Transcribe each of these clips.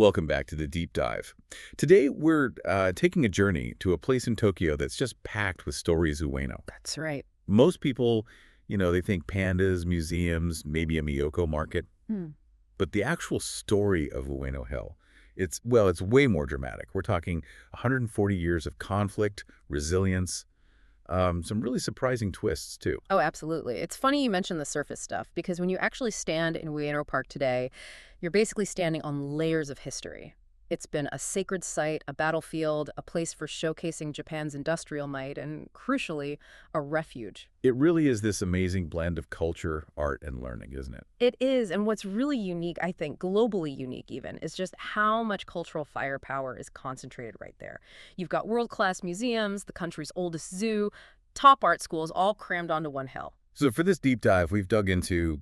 Welcome back to the Deep Dive. Today, we're taking a journey to a place in Tokyo that's just packed with stories Ueno. That's right. Most people, they think pandas, museums, maybe a Miyoko market. But the actual story of Ueno Hill, it's way more dramatic. We're talking 140 years of conflict, resilience, some really surprising twists, too. Oh, absolutely. It's funny you mentioned the surface stuff, because when you actually stand in Ueno Park today, you're basically standing on layers of history. It's been a sacred site, a battlefield, a place for showcasing Japan's industrial might, and crucially, a refuge. It really is this amazing blend of culture, art, and learning, isn't it? It is, and what's really unique, I think, globally unique even, is just how much cultural firepower is concentrated right there. You've got world-class museums, the country's oldest zoo, top art schools, all crammed onto one hill. So for this deep dive, we've dug into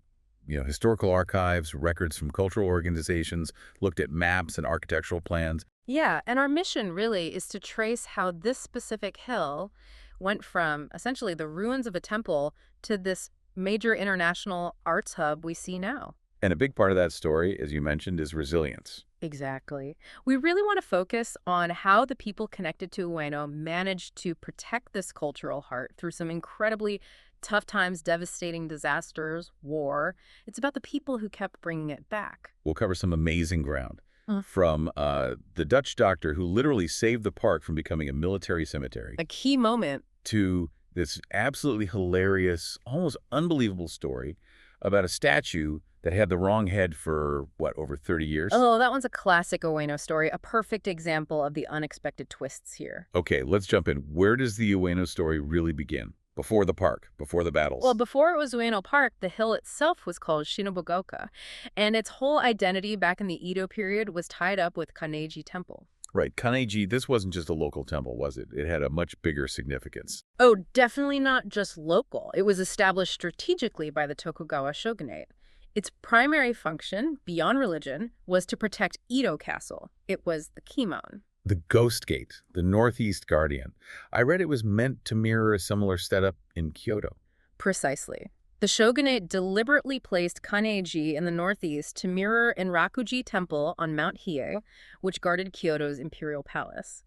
historical archives, records from cultural organizations, looked at maps and architectural plans. Yeah, and our mission really is to trace how this specific hill went from essentially the ruins of a temple to this major international arts hub we see now. And a big part of that story, as you mentioned, is resilience. Exactly. We really want to focus on how the people connected to Ueno managed to protect this cultural heart through some incredibly tough times, devastating disasters, war. It's about the people who kept bringing it back. We'll cover some amazing ground. From the Dutch doctor who literally saved the park from becoming a military cemetery. A key moment. To this absolutely hilarious, almost unbelievable story about a statue that had the wrong head for, over 30 years? Oh, that one's a classic Ueno story, a perfect example of the unexpected twists here. Okay, let's jump in. Where does the Ueno story really begin? Before the park, before the battles? Well, before it was Ueno Park, the hill itself was called Shinobugoka, and its whole identity back in the Edo period was tied up with Kanneji Temple. Right, Kanneji, this wasn't just a local temple, was it? It had a much bigger significance. Oh, definitely not just local. It was established strategically by the Tokugawa shogunate. Its primary function, beyond religion, was to protect Edo Castle. It was the Kimon. The Ghost Gate, the Northeast Guardian. I read it was meant to mirror a similar setup in Kyoto. Precisely. The shogunate deliberately placed Kanneji in the northeast to mirror Enrakuji Temple on Mount Hiei, which guarded Kyoto's imperial palace.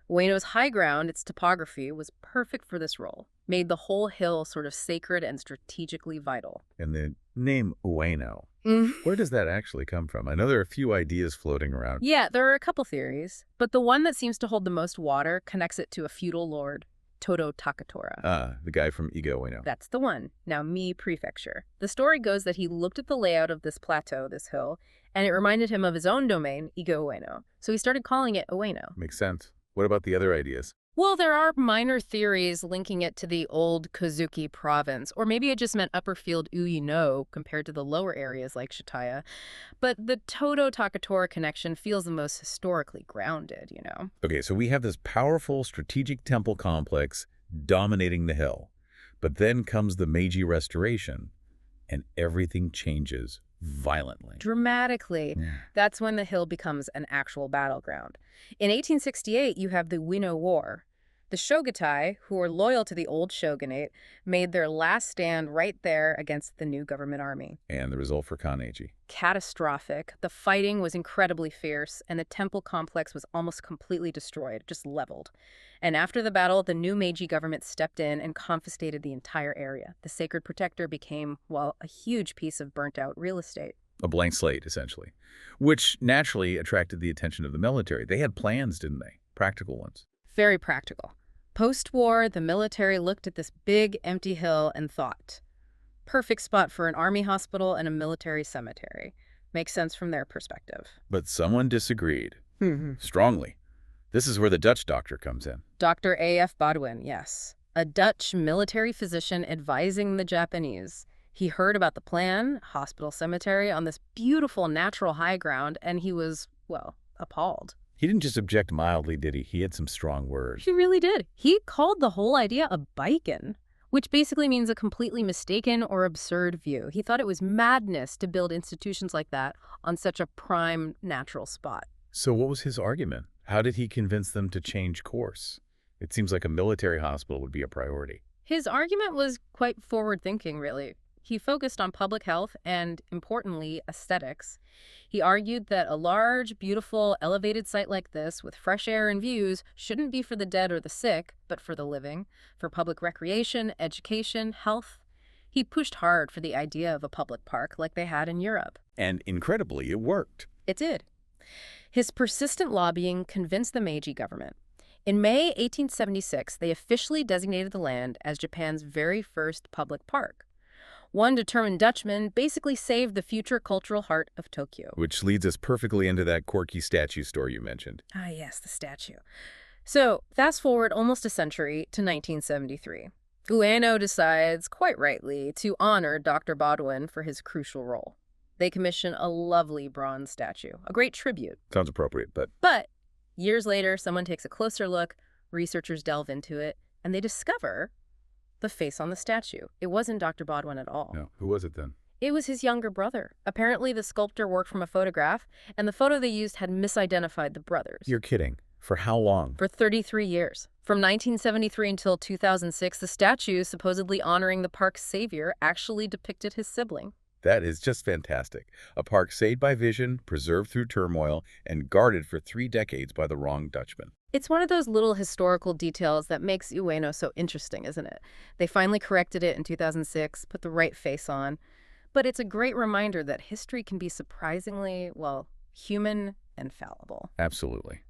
Ueno's high ground, its topography, was perfect for this role, made the whole hill sort of sacred and strategically vital. And the name Ueno, where does that actually come from? I know there are a few ideas floating around. Yeah, there are a couple theories, but the one that seems to hold the most water connects it to a feudal lord, Todo Takatora. Ah, the guy from Iga Ueno. That's the one. Now, Mie Prefecture. The story goes that he looked at the layout of this plateau, this hill, and it reminded him of his own domain, Iga Ueno. So he started calling it Ueno. Makes sense. What about the other ideas? Well, there are minor theories linking it to the old Kozuki province, or maybe it just meant upper field Ueno compared to the lower areas like Shitaya. But the Todo Takatora connection feels the most historically grounded, Okay, so we have this powerful strategic temple complex dominating the hill. But then comes the Meiji Restoration, and everything changes violently. Dramatically. Yeah. That's when the hill becomes an actual battleground. In 1868, you have the Ueno War. The Shogutai, who were loyal to the old shogunate, made their last stand right there against the new government army. And the result for Kanneji? Catastrophic. The fighting was incredibly fierce, and the temple complex was almost completely destroyed, just leveled. And after the battle, the new Meiji government stepped in and confiscated the entire area. The sacred protector became, a huge piece of burnt-out real estate. A blank slate, essentially, which naturally attracted the attention of the military. They had plans, didn't they? Practical ones. Very practical. Post-war, the military looked at this big, empty hill and thought, perfect spot for an army hospital and a military cemetery. Makes sense from their perspective. But someone disagreed. Strongly. This is where the Dutch doctor comes in. Dr. Ep.1, yes. A Dutch military physician advising the Japanese. He heard about the plan, hospital cemetery, on this beautiful natural high ground, and he was, appalled. He didn't just object mildly, did he? He had some strong words. He really did. He called the whole idea a baiken, which basically means a completely mistaken or absurd view. He thought it was madness to build institutions like that on such a prime natural spot. So what was his argument? How did he convince them to change course? It seems like a military hospital would be a priority. His argument was quite forward-thinking, really. He focused on public health and, importantly, aesthetics. He argued that a large, beautiful, elevated site like this with fresh air and views shouldn't be for the dead or the sick, but for the living, for public recreation, education, health. He pushed hard for the idea of a public park like they had in Europe. And incredibly, it worked. It did. His persistent lobbying convinced the Meiji government. In May 1876, they officially designated the land as Japan's very first public park. One determined Dutchman basically saved the future cultural heart of Tokyo. Which leads us perfectly into that quirky statue store you mentioned. Ah, yes, the statue. So, fast forward almost a century to 1973. Ueno decides, quite rightly, to honor Dr. Baldwin for his crucial role. They commission a lovely bronze statue, a great tribute. Sounds appropriate, but... But years later, someone takes a closer look, researchers delve into it, and they discover the face on the statue. It wasn't Dr. Baldwin at all. No, who was it then? It was his younger brother. Apparently, the sculptor worked from a photograph, and the photo they used had misidentified the brothers. You're kidding. For how long? For 33 years. From 1973 until 2006, the statue, supposedly honoring the park's savior, actually depicted his sibling. That is just fantastic. A park saved by vision, preserved through turmoil, and guarded for 3 decades by the wrong Dutchman. It's one of those little historical details that makes Ueno so interesting, isn't it? They finally corrected it in 2006, put the right face on. But it's a great reminder that history can be surprisingly, well, human and fallible. Absolutely.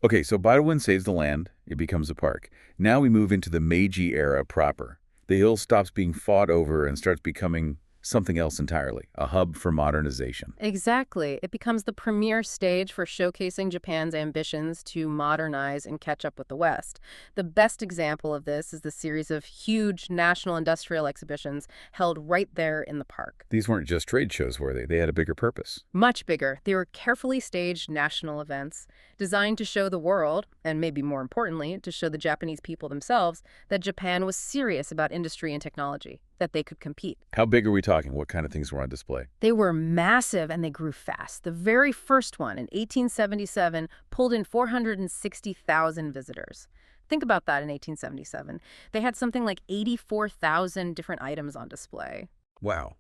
Okay, so Baldwin saves the land. It becomes a park. Now we move into the Meiji era proper. The hill stops being fought over and starts becoming something else entirely, a hub for modernization. Exactly. It becomes the premier stage for showcasing Japan's ambitions to modernize and catch up with the West. The best example of this is the series of huge national industrial exhibitions held right there in the park. These weren't just trade shows, were they? They had a bigger purpose. Much bigger. They were carefully staged national events designed to show the world, and maybe more importantly, to show the Japanese people themselves, that Japan was serious about industry and technology, that they could compete. How big are we talking? What kind of things were on display? They were massive and they grew fast. The very first one in 1877 pulled in 460,000 visitors. Think about that in 1877. They had something like 84,000 different items on display. Wow.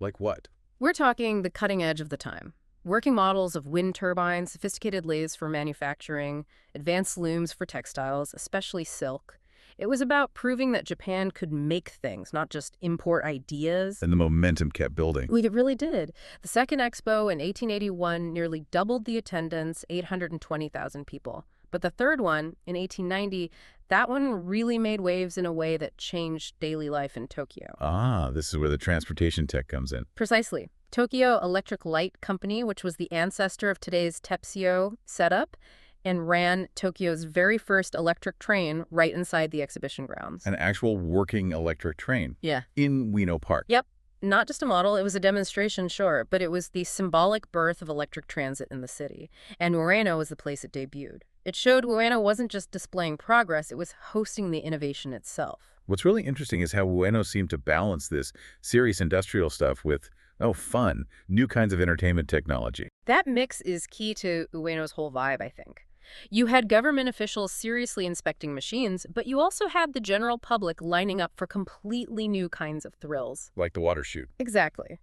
Like what? We're talking the cutting edge of the time. Working models of wind turbines, sophisticated lathes for manufacturing, advanced looms for textiles, especially silk. It was about proving that Japan could make things, not just import ideas. And the momentum kept building. It really did. The second expo in 1881 nearly doubled the attendance, 820,000 people. But the third one, in 1890, that one really made waves in a way that changed daily life in Tokyo. Ah, this is where the transportation tech comes in. Precisely. Tokyo Electric Light Company, which was the ancestor of today's TEPSIO, set up and ran Tokyo's very first electric train right inside the exhibition grounds. An actual working electric train. Yeah. In Ueno Park. Yep. Not just a model, it was a demonstration, sure, but it was the symbolic birth of electric transit in the city. And Ueno was the place it debuted. It showed Ueno wasn't just displaying progress, it was hosting the innovation itself. What's really interesting is how Ueno seemed to balance this serious industrial stuff with, fun, new kinds of entertainment technology. That mix is key to Ueno's whole vibe, I think. You had government officials seriously inspecting machines, but you also had the general public lining up for completely new kinds of thrills. Like the water shoot. Exactly.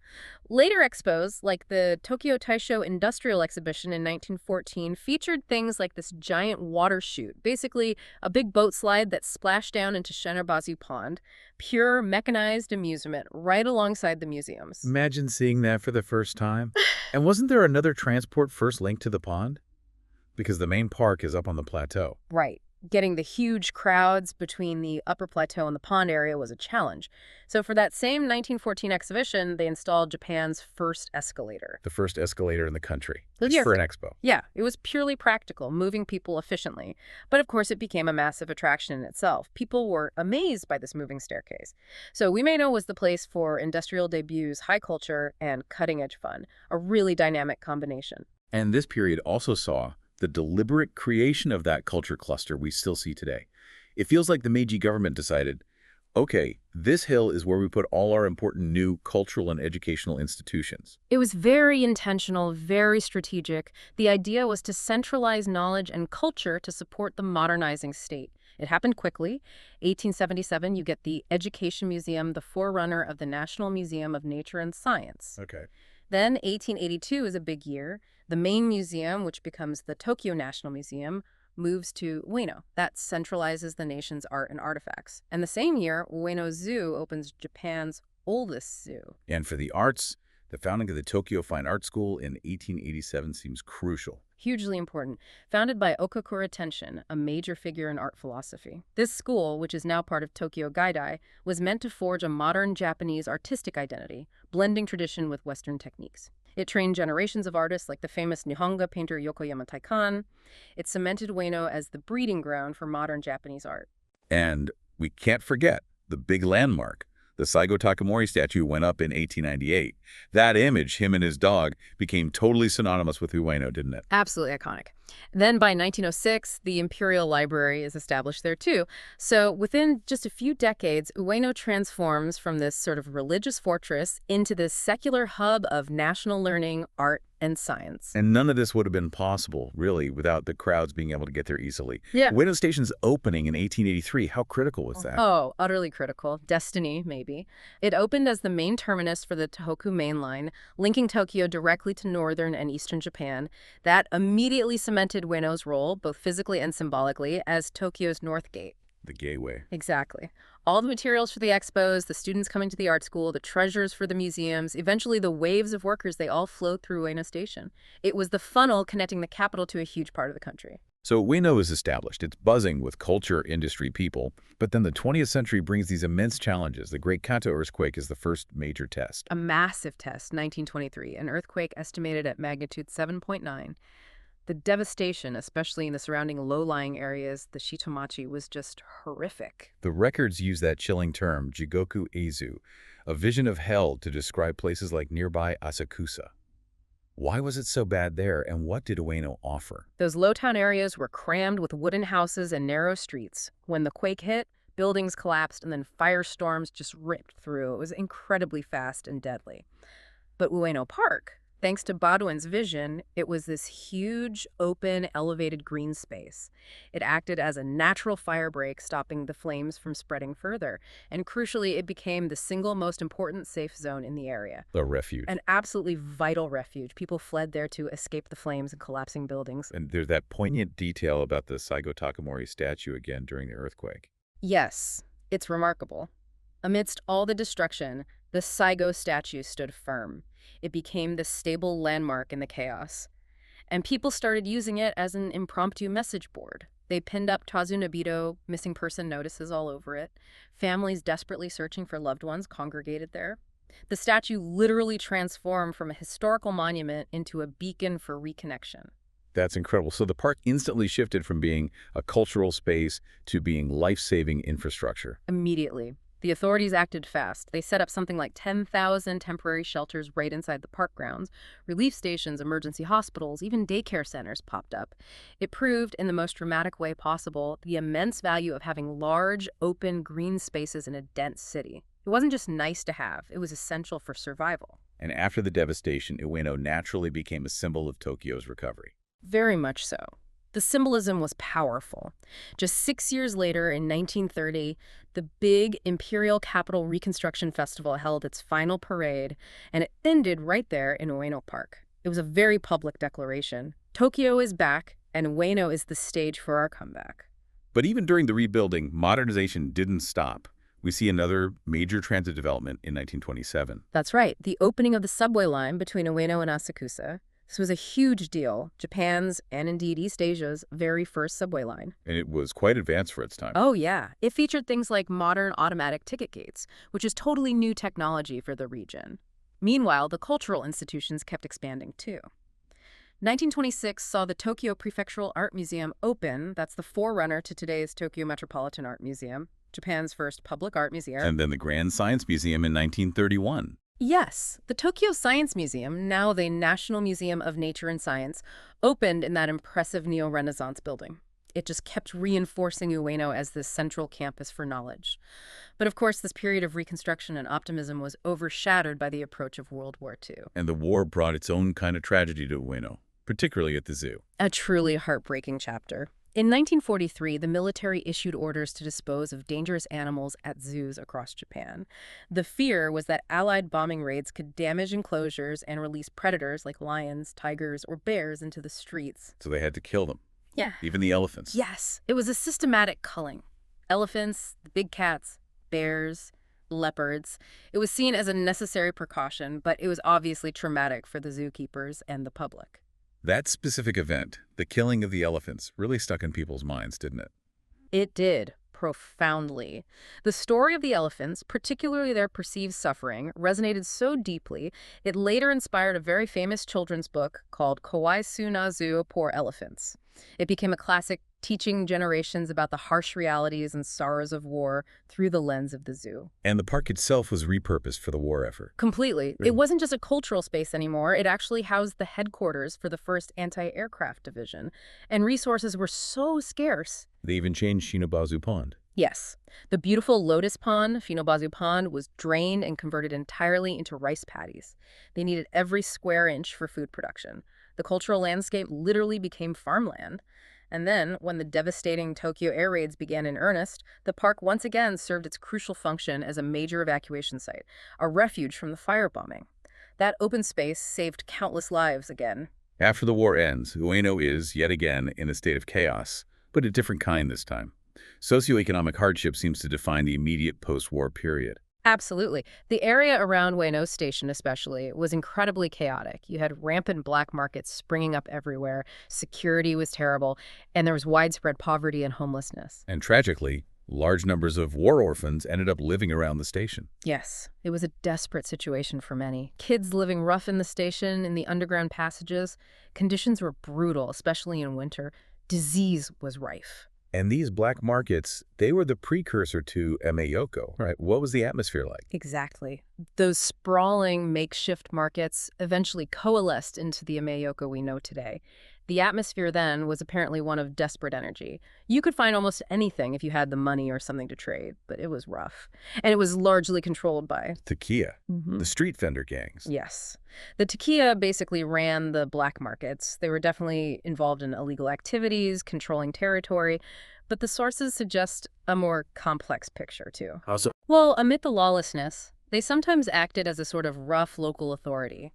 Later expos, like the Tokyo Taisho Industrial Exhibition in 1914, featured things like this giant water chute, basically a big boat slide that splashed down into Shinobazu Pond, pure mechanized amusement right alongside the museums. Imagine seeing that for the first time. And wasn't there another transport first linked to the pond? Because the main park is up on the plateau. Right. Getting the huge crowds between the upper plateau and the pond area was a challenge. So for that same 1914 exhibition, they installed Japan's first escalator. The first escalator in the country. Yeah. For an expo. Yeah, it was purely practical, moving people efficiently. But of course, it became a massive attraction in itself. People were amazed by this moving staircase. So Ueno was the place for industrial debuts, high culture, and cutting-edge fun. A really dynamic combination. And this period also saw the deliberate creation of that culture cluster we still see today. It feels like the Meiji government decided, okay, this hill is where we put all our important new cultural and educational institutions. It was very intentional, very strategic. The idea was to centralize knowledge and culture to support the modernizing state. It happened quickly. 1877, you get the Education Museum, the forerunner of the National Museum of Nature and Science. Okay. Then 1882 is a big year. The main museum, which becomes the Tokyo National Museum, moves to Ueno. That centralizes the nation's art and artifacts. And the same year, Ueno Zoo opens Japan's oldest zoo. And for the arts, the founding of the Tokyo Fine Art School in 1887 seems crucial. Hugely important. Founded by Okakura Tenshin, a major figure in art philosophy. This school, which is now part of Tokyo Gaidai, was meant to forge a modern Japanese artistic identity, blending tradition with Western techniques. It trained generations of artists like the famous Nihonga painter Yokoyama Taikan. It cemented Ueno as the breeding ground for modern Japanese art. And we can't forget the big landmark. The Saigo Takamori statue went up in 1898. That image, him and his dog, became totally synonymous with Ueno, didn't it? Absolutely iconic. Then by 1906, the Imperial Library is established there too. So within just a few decades, Ueno transforms from this sort of religious fortress into this secular hub of national learning, art, and science. And none of this would have been possible, really, without the crowds being able to get there easily. Yeah. Ueno Station's opening in 1883, how critical was that? Oh, utterly critical. Destiny, maybe. It opened as the main terminus for the Tohoku Main Line, linking Tokyo directly to northern and eastern Japan. That immediately cemented Ueno's role, both physically and symbolically, as Tokyo's North Gate. The gateway. Exactly. All the materials for the expos, the students coming to the art school, the treasures for the museums, eventually the waves of workers, they all flowed through Ueno Station. It was the funnel connecting the capital to a huge part of the country. So Ueno is established. It's buzzing with culture, industry, people. But then the 20th century brings these immense challenges. The Great Kanto earthquake is the first major test. A massive test, 1923, an earthquake estimated at magnitude 7.9. The devastation, especially in the surrounding low-lying areas, the Shitomachi, was just horrific. The records use that chilling term, Jigoku Eizu, a vision of hell to describe places like nearby Asakusa. Why was it so bad there, and what did Ueno offer? Those low-town areas were crammed with wooden houses and narrow streets. When the quake hit, buildings collapsed, and then firestorms just ripped through. It was incredibly fast and deadly. But Ueno Park, thanks to Baudouin's vision, it was this huge, open, elevated green space. It acted as a natural fire break, stopping the flames from spreading further. And crucially, it became the single most important safe zone in the area. A refuge. An absolutely vital refuge. People fled there to escape the flames and collapsing buildings. And there's that poignant detail about the Saigo Takamori statue again during the earthquake. Yes, it's remarkable. Amidst all the destruction, the Saigo statue stood firm. It became this stable landmark in the chaos. And people started using it as an impromptu message board. They pinned up Tazunabito missing person notices all over it. Families desperately searching for loved ones congregated there. The statue literally transformed from a historical monument into a beacon for reconnection. That's incredible. So the park instantly shifted from being a cultural space to being life-saving infrastructure. Immediately. The authorities acted fast. They set up something like 10,000 temporary shelters right inside the park grounds. Relief stations, emergency hospitals, even daycare centers popped up. It proved, in the most dramatic way possible, the immense value of having large, open, green spaces in a dense city. It wasn't just nice to have, it was essential for survival. And after the devastation, Ueno naturally became a symbol of Tokyo's recovery. Very much so. The symbolism was powerful. Just 6 years later, in 1930, the big Imperial Capital Reconstruction Festival held its final parade, and it ended right there in Ueno Park. It was a very public declaration. Tokyo is back, and Ueno is the stage for our comeback. But even during the rebuilding, modernization didn't stop. We see another major transit development in 1927. That's right, the opening of the subway line between Ueno and Asakusa. This was a huge deal, Japan's, and indeed East Asia's, very first subway line. And it was quite advanced for its time. Oh, yeah. It featured things like modern automatic ticket gates, which is totally new technology for the region. Meanwhile, the cultural institutions kept expanding, too. 1926 saw the Tokyo Prefectural Art Museum open. That's the forerunner to today's Tokyo Metropolitan Art Museum, Japan's first public art museum. And then the Grand Science Museum in 1931. Yes, the Tokyo Science Museum, now the National Museum of Nature and Science, opened in that impressive Neo-Renaissance building. It just kept reinforcing Ueno as this central campus for knowledge. But of course, this period of reconstruction and optimism was overshadowed by the approach of World War II. And the war brought its own kind of tragedy to Ueno, particularly at the zoo. A truly heartbreaking chapter. In 1943, the military issued orders to dispose of dangerous animals at zoos across Japan. The fear was that Allied bombing raids could damage enclosures and release predators like lions, tigers, or bears into the streets. So they had to kill them. Yeah. Even the elephants. Yes. It was a systematic culling. Elephants, the big cats, bears, leopards. It was seen as a necessary precaution, but it was obviously traumatic for the zookeepers and the public. That specific event, the killing of the elephants, really stuck in people's minds, didn't it? It did, profoundly. The story of the elephants, particularly their perceived suffering, resonated so deeply, it later inspired a very famous children's book called Kawaisu na Zoo, Poor Elephants. It became a classic, teaching generations about the harsh realities and sorrows of war through the lens of the zoo. And the park itself was repurposed for the war effort. Completely. It wasn't just a cultural space anymore. It actually housed the headquarters for the 1st Anti-Aircraft Division. And resources were so scarce. They even changed Shinobazu Pond. Yes. The beautiful Lotus Pond, Shinobazu Pond, was drained and converted entirely into rice paddies. They needed every square inch for food production. The cultural landscape literally became farmland. And then, when the devastating Tokyo air raids began in earnest, the park once again served its crucial function as a major evacuation site, a refuge from the firebombing. That open space saved countless lives again. After the war ends, Ueno is, yet again, in a state of chaos, but a different kind this time. Socioeconomic hardship seems to define the immediate post-war period. Absolutely. The area around Ueno Station especially was incredibly chaotic. You had rampant black markets springing up everywhere, security was terrible, and there was widespread poverty and homelessness. And tragically, large numbers of war orphans ended up living around the station. Yes, it was a desperate situation for many. Kids living rough in the station, in the underground passages. Conditions were brutal, especially in winter. Disease was rife. And these black markets, they were the precursor to Emeyoko, right? What was the atmosphere like? Exactly. Those sprawling makeshift markets eventually coalesced into the Emeyoko we know today. The atmosphere then was apparently one of desperate energy. You could find almost anything if you had the money or something to trade, but it was rough. And it was largely controlled by Takiya, the street vendor gangs. Yes. The Takiya basically ran the black markets. They were definitely involved in illegal activities, controlling territory, but the sources suggest a more complex picture, too. How so? Well, amid the lawlessness, they sometimes acted as a sort of rough local authority.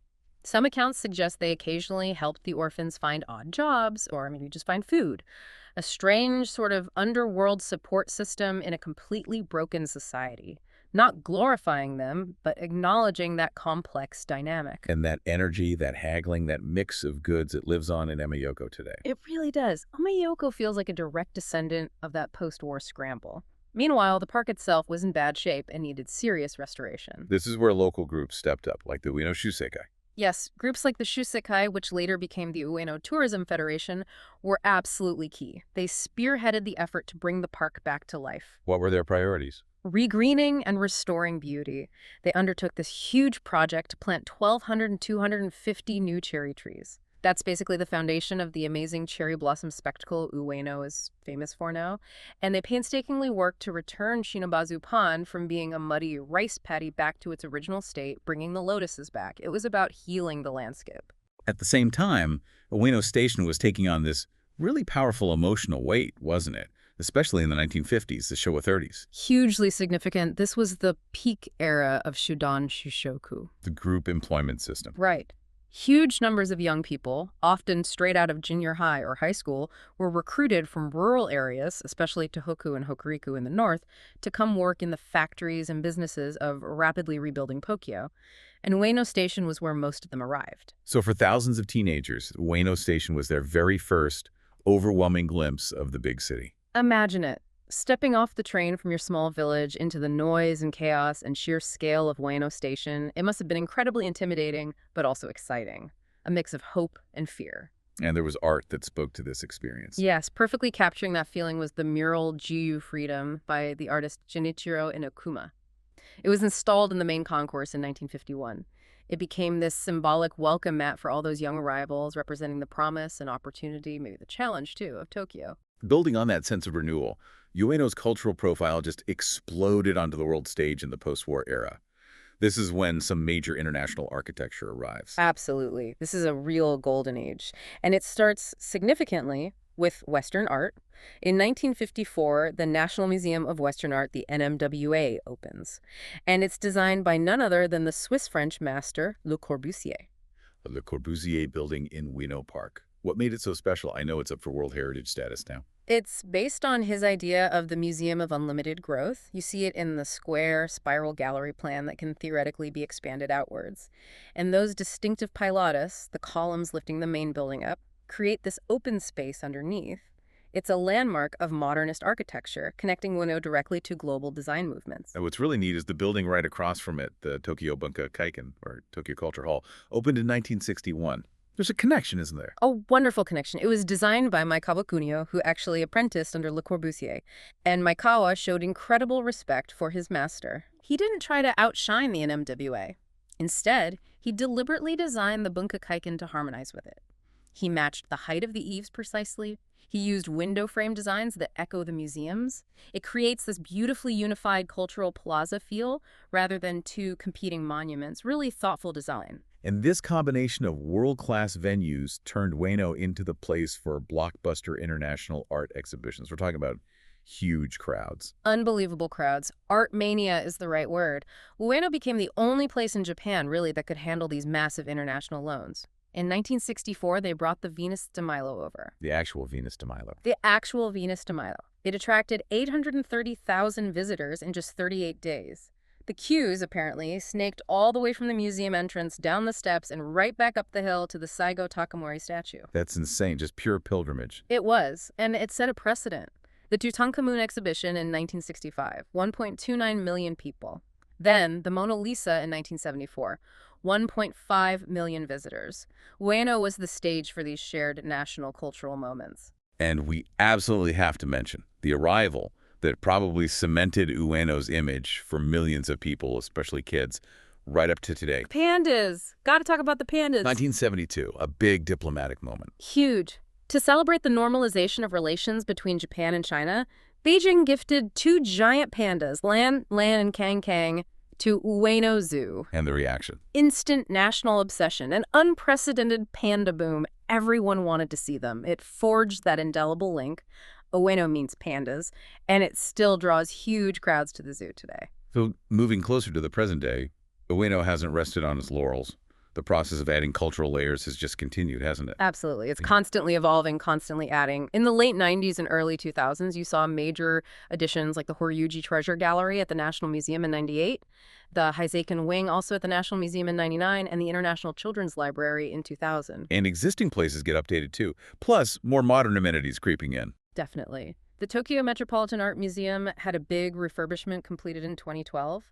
Some accounts suggest they occasionally helped the orphans find odd jobs or maybe just find food. A strange sort of underworld support system in a completely broken society. Not glorifying them, but acknowledging that complex dynamic. And that energy, that haggling, that mix of goods it lives on in Emeyoko today. It really does. Emeyoko feels like a direct descendant of that post-war scramble. Meanwhile, the park itself was in bad shape and needed serious restoration. This is where local groups stepped up, like the Ueno Shusekai. Yes, groups like the Shusekai, which later became the Ueno Tourism Federation, were absolutely key. They spearheaded the effort to bring the park back to life. What were their priorities? Regreening and restoring beauty. They undertook this huge project to plant 1,200 and 250 new cherry trees. That's basically the foundation of the amazing cherry blossom spectacle Ueno is famous for now. And they painstakingly worked to return Shinobazu Pond from being a muddy rice paddy back to its original state, bringing the lotuses back. It was about healing the landscape. At the same time, Ueno Station was taking on this really powerful emotional weight, wasn't it? Especially in the 1950s, the Showa 30s. Hugely significant. This was the peak era of Shudan Shushoku. The group employment system. Right. Huge numbers of young people, often straight out of junior high or high school, were recruited from rural areas, especially Tohoku and Hokuriku in the north, to come work in the factories and businesses of rapidly rebuilding Tokyo. And Ueno Station was where most of them arrived. So for thousands of teenagers, Ueno Station was their very first, overwhelming glimpse of the big city. Imagine it. Stepping off the train from your small village into the noise and chaos and sheer scale of Ueno Station, it must have been incredibly intimidating, but also exciting. A mix of hope and fear. And there was art that spoke to this experience. Yes, perfectly capturing that feeling was the mural Jiyu Freedom by the artist Junichiro Inokuma. It was installed in the main concourse in 1951. It became this symbolic welcome mat for all those young arrivals, representing the promise and opportunity, maybe the challenge, too, of Tokyo. Building on that sense of renewal, Ueno's cultural profile just exploded onto the world stage in the post-war era. This is when some major international architecture arrives. Absolutely. This is a real golden age. And it starts significantly with Western art. In 1954, the National Museum of Western Art, the NMWA, opens. And it's designed by none other than the Swiss-French master Le Corbusier. Le Corbusier building in Ueno Park. What made it so special? I know it's up for World Heritage status now. It's based on his idea of the Museum of Unlimited Growth. You see it in the square, spiral gallery plan that can theoretically be expanded outwards. And those distinctive pilatus, the columns lifting the main building up, create this open space underneath. It's a landmark of modernist architecture, connecting Ueno directly to global design movements. And what's really neat is the building right across from it, the Tokyo Bunka Kaiken, or Tokyo Culture Hall, opened in 1961. There's a connection, isn't there? A wonderful connection. It was designed by Maekawa Kunio, who actually apprenticed under Le Corbusier. And Maekawa showed incredible respect for his master. He didn't try to outshine the NMWA. Instead, he deliberately designed the Bunka Kaiken to harmonize with it. He matched the height of the eaves precisely. He used window frame designs that echo the museums. It creates this beautifully unified cultural plaza feel rather than two competing monuments. Really thoughtful design. And this combination of world-class venues turned Ueno into the place for blockbuster international art exhibitions. We're talking about huge crowds. Unbelievable crowds. Art mania is the right word. Ueno became the only place in Japan, really, that could handle these massive international loans. In 1964, they brought the Venus de Milo over. The actual Venus de Milo. The actual Venus de Milo. It attracted 830,000 visitors in just 38 days. The queues, apparently, snaked all the way from the museum entrance, down the steps, and right back up the hill to the Saigo Takamori statue. That's insane, just pure pilgrimage. It was, and it set a precedent. The Tutankhamun exhibition in 1965, 1.29 million people. Then, the Mona Lisa in 1974, 1.5 million visitors. Ueno was the stage for these shared national cultural moments. And we absolutely have to mention the arrival that probably cemented Ueno's image for millions of people, especially kids, right up to today. Pandas! Gotta talk about the pandas. 1972, a big diplomatic moment. Huge. To celebrate the normalization of relations between Japan and China, Beijing gifted 2 giant pandas, Lan and Kang, to Ueno Zoo. And the reaction. Instant national obsession, an unprecedented panda boom. Everyone wanted to see them. It forged that indelible link. Ueno means pandas, and it still draws huge crowds to the zoo today. So moving closer to the present day, Ueno hasn't rested on its laurels. The process of adding cultural layers has just continued, hasn't it? Absolutely. It's constantly evolving, constantly adding. In the late 90s and early 2000s, you saw major additions like the Horyuji Treasure Gallery at the National Museum in 98, the Heiseiken Wing also at the National Museum in 99, and the International Children's Library in 2000. And existing places get updated too, plus more modern amenities creeping in. Definitely. The Tokyo Metropolitan Art Museum had a big refurbishment completed in 2012.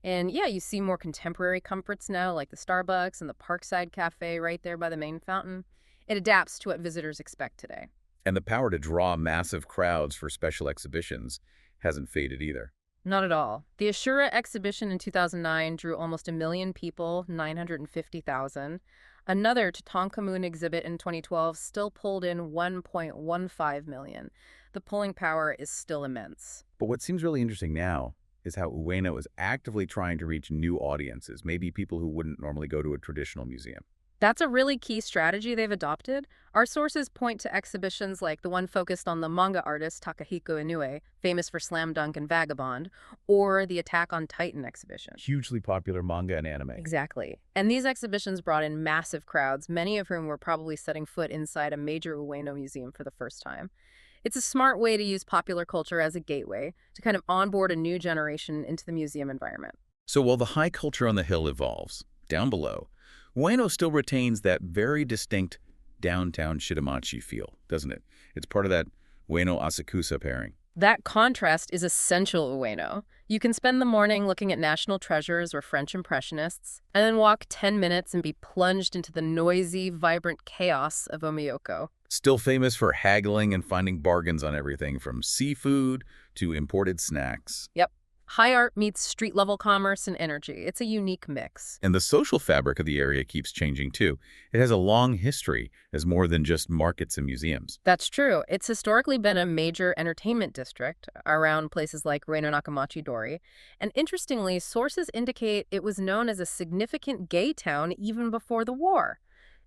And yeah, you see more contemporary comforts now, like the Starbucks and the Parkside Cafe right there by the main fountain. It adapts to what visitors expect today. And the power to draw massive crowds for special exhibitions hasn't faded either. Not at all. The Ashura exhibition in 2009 drew almost 1 million people, 950,000. Another Tutankhamun exhibit in 2012 still pulled in 1.15 million. The pulling power is still immense. But what seems really interesting now is how Ueno is actively trying to reach new audiences, maybe people who wouldn't normally go to a traditional museum. That's a really key strategy they've adopted. Our sources point to exhibitions like the one focused on the manga artist Takahiko Inoue, famous for Slam Dunk and Vagabond, or the Attack on Titan exhibition. Hugely popular manga and anime. Exactly. And these exhibitions brought in massive crowds, many of whom were probably setting foot inside a major Ueno museum for the first time. It's a smart way to use popular culture as a gateway to kind of onboard a new generation into the museum environment. So while the high culture on the hill evolves, down below, Ueno still retains that very distinct downtown Shitamachi feel, doesn't it? It's part of that Ueno-Asakusa pairing. That contrast is essential Ueno. You can spend the morning looking at national treasures or French impressionists, and then walk 10 minutes and be plunged into the noisy, vibrant chaos of Omiyoko. Still famous for haggling and finding bargains on everything from seafood to imported snacks. Yep. High art meets street-level commerce and energy. It's a unique mix. And the social fabric of the area keeps changing, too. It has a long history as more than just markets and museums. That's true. It's historically been a major entertainment district around places like Ueno Nakamachi Dori. And interestingly, sources indicate it was known as a significant gay town even before the war.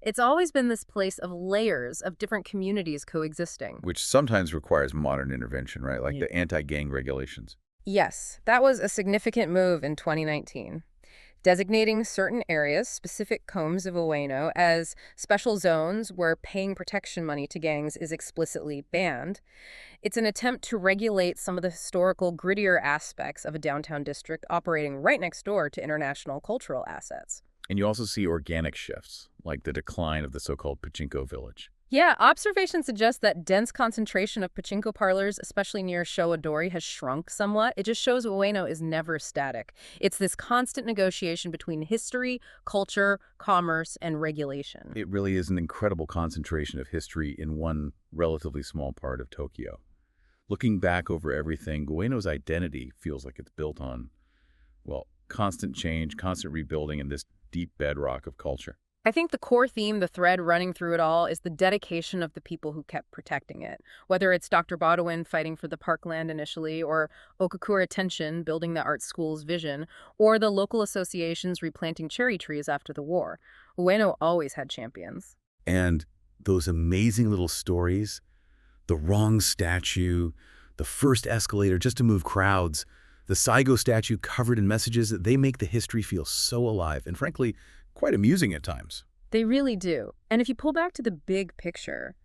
It's always been this place of layers of different communities coexisting. Which sometimes requires modern intervention, right? Like the anti-gang regulations. Yes, that was a significant move in 2019. Designating certain areas, specific combs of Ueno, as special zones where paying protection money to gangs is explicitly banned. It's an attempt to regulate some of the historical, grittier aspects of a downtown district operating right next door to international cultural assets. And you also see organic shifts, like the decline of the so-called pachinko village. Yeah, observations suggest that dense concentration of pachinko parlors, especially near Showadori, has shrunk somewhat. It just shows Ueno is never static. It's this constant negotiation between history, culture, commerce, and regulation. It really is an incredible concentration of history in one relatively small part of Tokyo. Looking back over everything, Ueno's identity feels like it's built on, well, constant change, constant rebuilding, and this deep bedrock of culture. I think the core theme, the thread running through it all, is the dedication of the people who kept protecting it. Whether it's Dr. Bodwin fighting for the parkland initially, or Okakura Tenshin building the art school's vision, or the local associations replanting cherry trees after the war, Ueno always had champions. And those amazing little stories, the wrong statue, the first escalator just to move crowds, the Saigo statue covered in messages, they make the history feel so alive and, frankly, quite amusing at times. They really do. And if you pull back to the big picture,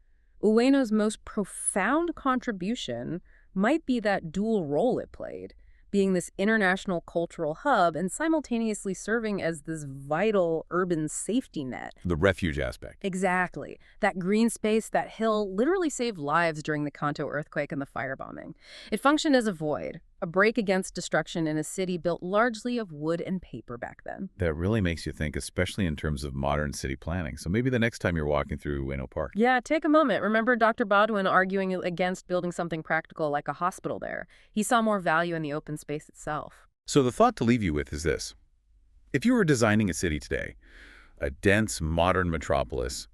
Ueno's most profound contribution might be that dual role it played, being this international cultural hub and simultaneously serving as this vital urban safety net. The refuge aspect. Exactly. That green space, that hill, literally saved lives during the Kanto earthquake and the firebombing. It functioned as a void, a break against destruction in a city built largely of wood and paper back then. That really makes you think, especially in terms of modern city planning. So maybe the next time you're walking through Ueno Park. Yeah, take a moment. Remember Dr. Bodwin arguing against building something practical like a hospital there. He saw more value in the open space itself. So the thought to leave you with is this. If you were designing a city today, a dense, modern metropolis,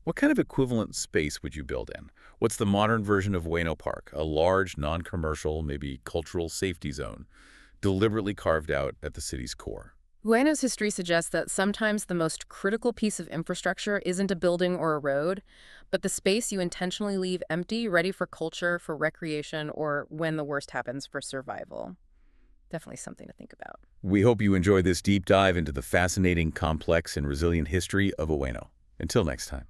what kind of equivalent space would you build in? What's the modern version of Ueno Park, a large, non-commercial, maybe cultural safety zone, deliberately carved out at the city's core? Ueno's history suggests that sometimes the most critical piece of infrastructure isn't a building or a road, but the space you intentionally leave empty, ready for culture, for recreation, or when the worst happens, for survival. Definitely something to think about. We hope you enjoy this deep dive into the fascinating, complex, and resilient history of Ueno. Until next time.